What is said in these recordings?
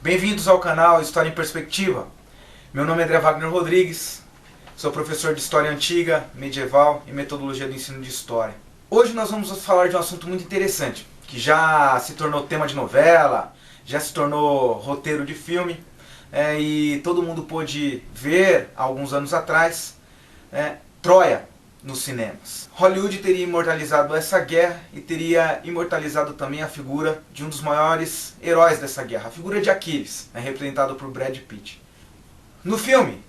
Bem-vindos ao canal História em Perspectiva. Meu nome é André Wagner Rodrigues, sou professor de História Antiga, Medieval e Metodologia do Ensino de História. Hoje nós vamos falar de um assunto muito interessante, que já se tornou tema de novela, já se tornou roteiro de filme, e todo mundo pôde ver, há alguns anos atrás, Troia nos cinemas. Hollywood teria imortalizado essa guerra e teria imortalizado também a figura de um dos maiores heróis dessa guerra, a figura de Aquiles, representado por Brad Pitt. No filme,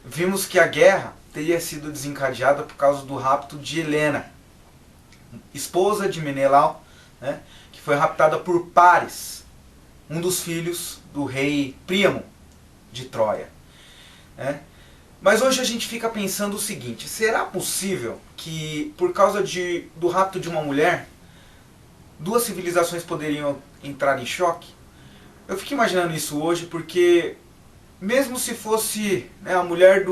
vimos que a guerra teria sido desencadeada por causa do rapto de Helena, esposa de Menelau, que foi raptada por Paris, um dos filhos do rei Príamo de Troia. Mas hoje a gente fica pensando o seguinte: será possível que, por causa do rapto de uma mulher, duas civilizações poderiam entrar em choque? Eu fico imaginando isso hoje porque, mesmo se fosse a mulher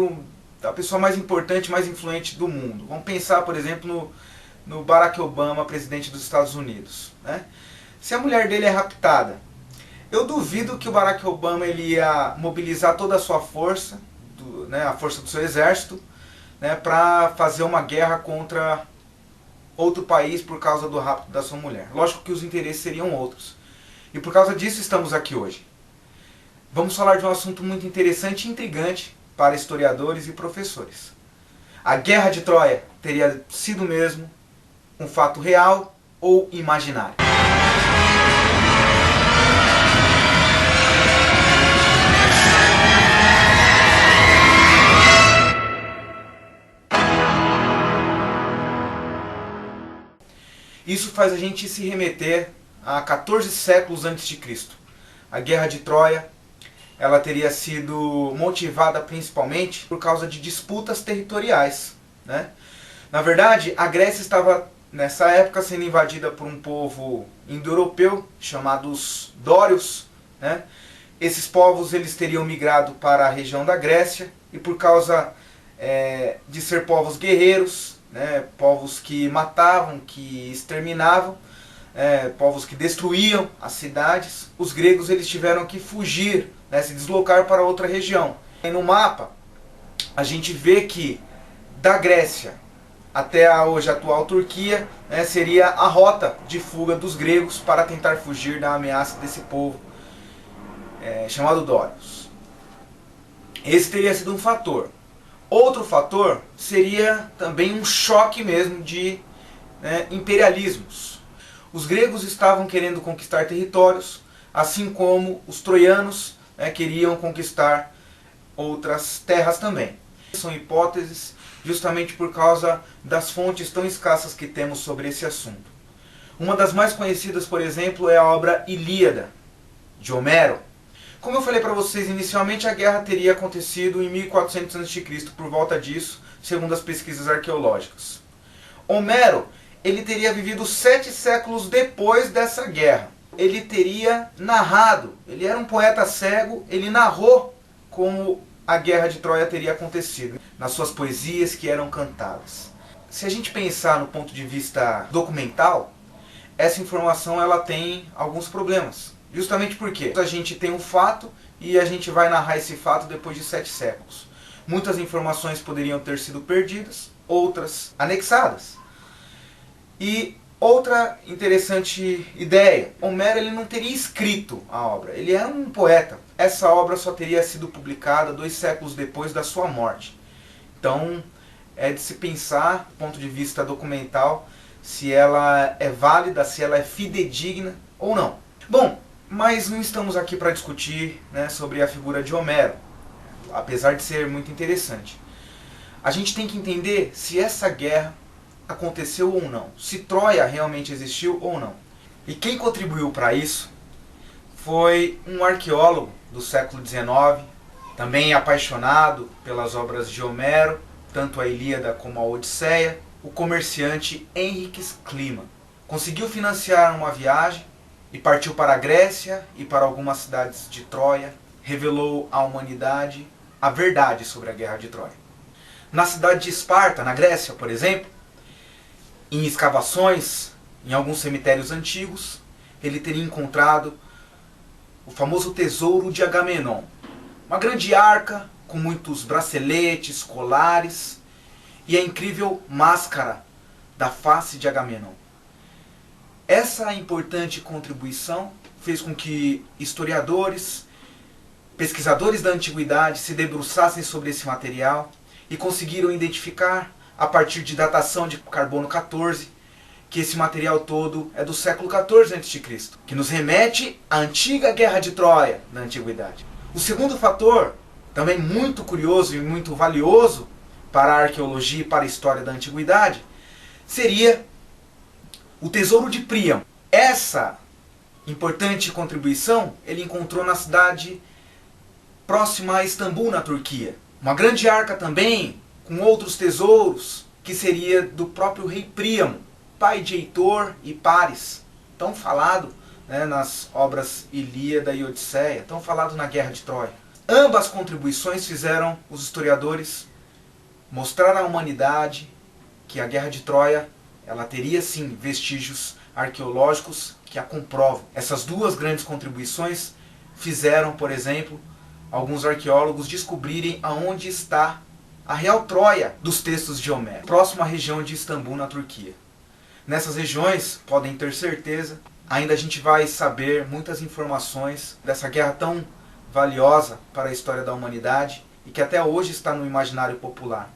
da pessoa mais importante, mais influente do mundo, vamos pensar, por exemplo, no Barack Obama, presidente dos Estados Unidos. Se a mulher dele é raptada, eu duvido que o Barack Obama ele ia mobilizar toda a sua força, a força do seu exército, para fazer uma guerra contra outro país por causa do rapto da sua mulher. Lógico que os interesses seriam outros. E por causa disso estamos aqui hoje. Vamos falar de um assunto muito interessante e intrigante para historiadores e professores. A Guerra de Troia teria sido mesmo um fato real ou imaginário? Isso faz a gente se remeter a 14 séculos antes de Cristo. A Guerra de Troia, ela teria sido motivada principalmente por causa de disputas territoriais. Na verdade, a Grécia estava nessa época sendo invadida por um povo indo-europeu chamados dórios. Esses povos eles teriam migrado para a região da Grécia e por causa de ser povos guerreiros, povos que matavam, que exterminavam, povos que destruíam as cidades, os gregos eles tiveram que fugir, se deslocar para outra região. E no mapa a gente vê que da Grécia até a hoje atual Turquia, seria a rota de fuga dos gregos para tentar fugir da ameaça desse povo chamado dórios. Esse teria sido um fator. Outro fator seria também um choque mesmo de imperialismos. Os gregos estavam querendo conquistar territórios, assim como os troianos queriam conquistar outras terras também. São hipóteses justamente por causa das fontes tão escassas que temos sobre esse assunto. Uma das mais conhecidas, por exemplo, é a obra Ilíada, de Homero. Como eu falei para vocês inicialmente, a guerra teria acontecido em 1400 a.C., por volta disso, segundo as pesquisas arqueológicas. Homero, ele teria vivido 7 séculos depois dessa guerra. Ele teria narrado, ele era um poeta cego, ele narrou como a Guerra de Troia teria acontecido, nas suas poesias que eram cantadas. Se a gente pensar no ponto de vista documental, essa informação ela tem alguns problemas. Justamente porque a gente tem um fato e a gente vai narrar esse fato depois de 7 séculos. Muitas informações poderiam ter sido perdidas, outras anexadas. E outra interessante ideia, Homero ele não teria escrito a obra, ele era um poeta. Essa obra só teria sido publicada 2 séculos depois da sua morte. Então é de se pensar, do ponto de vista documental, se ela é válida, se ela é fidedigna ou não. Bom, mas não estamos aqui para discutir sobre a figura de Homero, apesar de ser muito interessante. A gente tem que entender se essa guerra aconteceu ou não, se Troia realmente existiu ou não. E quem contribuiu para isso foi um arqueólogo do século XIX, também apaixonado pelas obras de Homero, tanto a Ilíada como a Odisseia, o comerciante Henriques Klima. Conseguiu financiar uma viagem e partiu para a Grécia e para algumas cidades de Troia, revelou à humanidade a verdade sobre a Guerra de Troia. Na cidade de Esparta, na Grécia, por exemplo, em escavações, em alguns cemitérios antigos, ele teria encontrado o famoso tesouro de Agamenon. Uma grande arca com muitos braceletes, colares e a incrível máscara da face de Agamenon. Essa importante contribuição fez com que historiadores, pesquisadores da antiguidade se debruçassem sobre esse material e conseguiram identificar, a partir de datação de carbono 14, que esse material todo é do século 14 a.C., que nos remete à antiga Guerra de Troia da antiguidade. O segundo fator, também muito curioso e muito valioso para a arqueologia e para a história da antiguidade, seria o tesouro de Príamo. Essa importante contribuição ele encontrou na cidade próxima a Istambul, na Turquia. Uma grande arca também, com outros tesouros, que seria do próprio rei Príamo, pai de Heitor e Paris, tão falado, né, nas obras Ilíada e Odisseia, tão falado na Guerra de Troia. Ambas contribuições fizeram os historiadores mostrar à humanidade que a Guerra de Troia ela teria sim vestígios arqueológicos que a comprovam. Essas duas grandes contribuições fizeram, por exemplo, alguns arqueólogos descobrirem aonde está a real Troia dos textos de Homero, próximo à região de Istambul, na Turquia. Nessas regiões, podem ter certeza, ainda a gente vai saber muitas informações dessa guerra tão valiosa para a história da humanidade e que até hoje está no imaginário popular,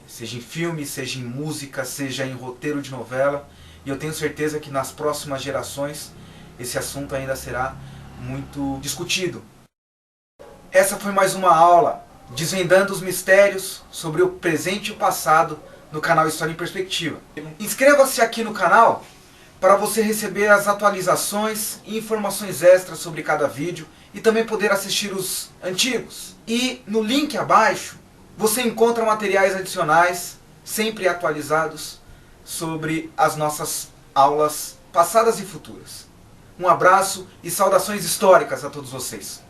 seja em filme, seja em música, seja em roteiro de novela, e eu tenho certeza que nas próximas gerações esse assunto ainda será muito discutido. Essa foi mais uma aula desvendando os mistérios sobre o presente e o passado no canal História em Perspectiva. Inscreva-se aqui no canal para você receber as atualizações e informações extras sobre cada vídeo e também poder assistir os antigos. E no link abaixo você encontra materiais adicionais, sempre atualizados, sobre as nossas aulas passadas e futuras. Um abraço e saudações históricas a todos vocês.